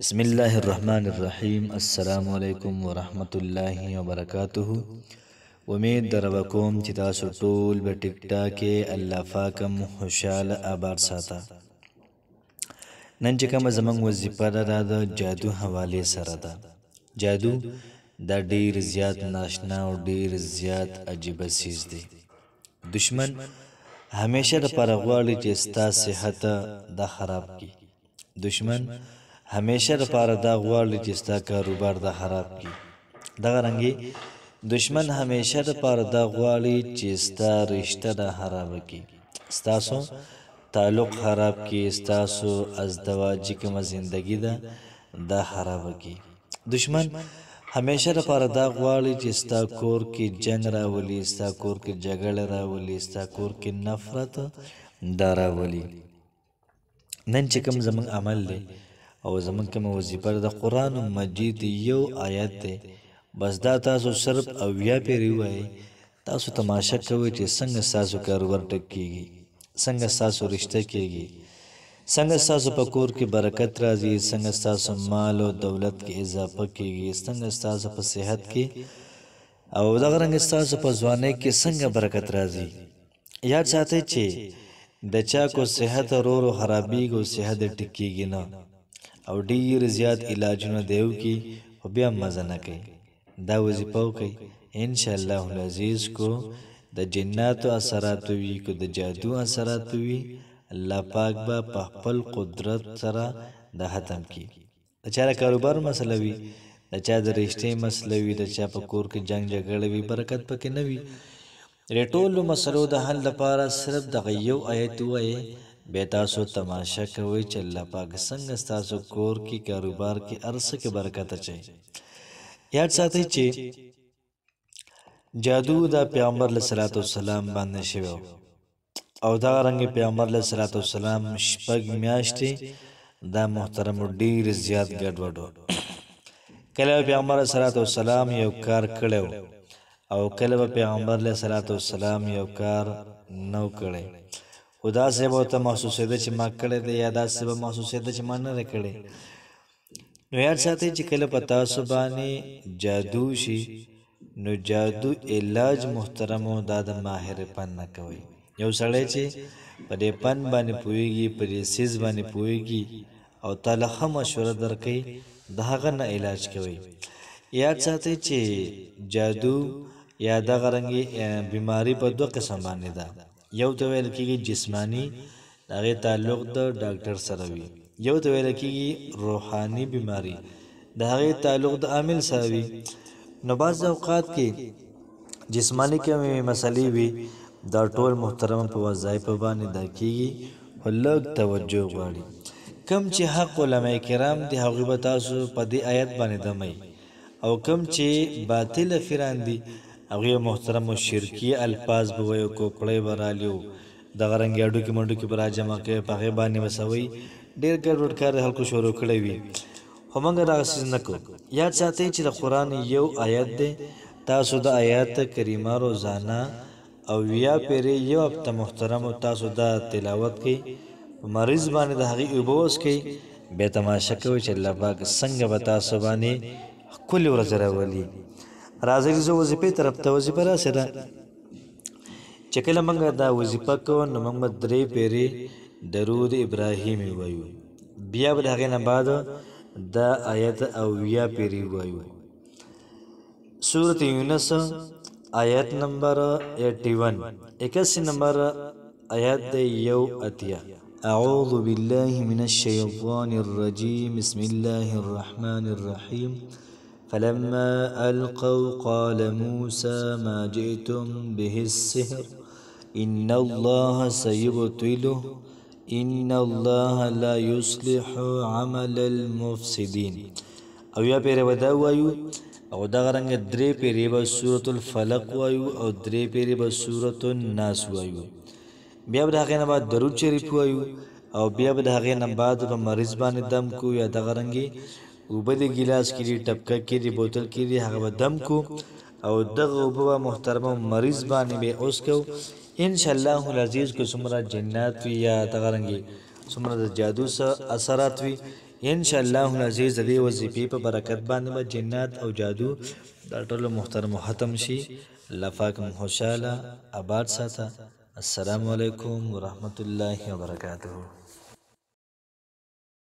بسم الله الرحمن الرحیم. السلام علیکم ورحمت الله وبرکاته. امید دربکوم چې تاسو ټول به ټیک ټاک الله پاکم خوشاله آباد ساته. نن چې کومه زموږ وظیفه ده د جادو حواله سره ده. جادو دا ډیر زیات ناشنا او ډیر زیات عجیب سیز دی. دشمن همیشه د پرغواړي چې ستا صحت دا خراب کی. دشمن همیشه د پاره دا غواړي چې ستا کاروبار دا خراب کی. دغه رنګي دشمن همیشه د پاره دا غواړي چې ستا رشتہ دا خراب کی، ستاسو تعلق خراب کی، ستاسو ازدواجی کوم زندگی دا خراب کی. دشمن همیشه د پاره دا غواړي چې ستا کور کې جنگ راولي، ستا کور کې جګړه راولي، ستا کور کې نفرت دا راولي. نن چې کوم زمون عمل دی او زمون کوم وظیفه د قرآن مجید یو آیت دی، بس دا تاسو صرف او یا پیری وای، تاسو تماشا کوئ چې څنګه تاسو کاروبار ټک کیږي، څنګه تاسو رشتہ کیږي، څنګه تاسو په کور کې برکت راځي، څنګه تاسو مال او دولت کې اضافه کیږي، څنګه تاسو په صحت کې او دغه رنګ تاسو په ځوانۍ کې څنګه برکت راځي. یاد ساتئ چې د چا کو صحت ورو خرابېږي او صحت ټکیږي نه، او ډیر زیات علاجونه دیو کی او بیا مزه نه کوي. دا وظیفه وکړئ، ان شاء الله العزیز. کو د جناتو اثرات وي، کو د جادو اثرات وي، الله پاک با په خپل قدرت سره د ختم کی. د چا کاروبار مسله وي، د چا د رشتې مسله وي، د چا په کور کې جنگ جګړه وي، برکت پکې نه وي. ټولو مسلو د حل لپاره صرف دغه یو آیت وایي، بیا تاسو تماشا کوئ چې الله پاک څنګه ستاسو کور کې کاروبار کې ارسه کې برکت اچي. یاد ساتئ چې جادو دا پیغمبر علیه الصلاۃ والسلام باندې شوی او دا رنګ پیغمبر علیه الصلاۃ والسلام شپږ میاشتې دا محترم ډیر زیات ګډوډ. کله پیغمبر علیه الصلاۃ والسلام یو کار کړو او کله پیغمبر علیه الصلاۃ والسلام یو کار نو کړی. خدا سے به ته محسوسه ده چې ما کړی دی، یا دا سے به محسوسه ده چې ما نه کړی. نو یاد ساتئ چې کله په تاسو باندې جادو شي، نو جادو علاج محترمو دا د ماهر پن نه کوي. یو سړی چې په دې پن باندې پوهیږي، په دې سیز باندې پوهیږي او تعالی ښه مشوره درکوي، د هغه نه علاج کوي. یاد ساتئ چې جادو یا دغه رنګې بیماری په دوه قسم باندې ده. یو ته ویل کېږي جسمانی، هغې تعلق د ډاکټر سره وي. یو ته ویل کېږي روحاني بیماری، د هغې تعلق د عامل سره وي. نو بعض اوقات کې جسمانی کومې مسلې وي، دا ټول محترم په وظایفو باندې دا کېږي، خو لږ توجه غواړي. کم چې حق علما کرام دي هغوی به تاسو په دې آیت باندې دمی، او کم چې باطل فیران دي هغوی محترم و شرکی الفاظ به وایو، کوکړی به رالیو، دغه رنګې اډوکې منډوکې به راجمع کوي، په هغې باندې به سوی ډېر ګډوډ کار د خلکو شروع کړی وي. خو موږ دغه څیز نه کوو. یاد ساتئ چې د قرآن یو آیت دی، تاسو د آیات کریمه روزانه او یا پیرې یو هفته محترم تاسو دا تلاوت کوئ، په مریض باندې د هغې اوبه وڅښئ، بیا تماشا کوئ چې الله پاک څنګه به تاسو باندې ښکلې ورځ راولي. راځئ زه وظیفې طرف ته. وظیفه داسې ده چې کله موږ دا وظیفه کوو نو موږ به 3 پیرې درود ابراهیمي وایو، بیا به د هغې نه بعد دا آیت او یا پیرې وایو. سورت یونس آیت نمبر 81 نمبر آیت دی 1 اعوذ بالله من الشیطان الرجیم بسم الله الرحمن الرحیم فلما ألقوا قال موسى ما جئتم به السحر إن الله سيبطله إن الله لا يصلح عمل المفسدين. او یا پیره ودا وایو، او دا غرنګ 3 پیره به سورة الفلق وایو، او 3 پیره به سورة الناس وایو. بیا به د هغې نه بعد درود شریف وایو، او بیا به د هغې نه بعد په مریض باندې دم کو، یا د غرنګې اوبه د ګیلاس کې دي، ټپکه کې دي، بوتل کې دي، هغه به دم کو، او دغه اوبه به محترمه مریض باندې به اوس کو. ان شاء الله العزیز کو څومره جنات وي یا دغه رنګې څومره د جادو اثرات وي، ان شاء الله العزیز د دې وظیفې په برکت باندې به جنات او جادو دا ټول محترم ختم شي. الله پاک مو خوشاله آباد ساته. السلام علیکم ورحمت الله وبرکاته.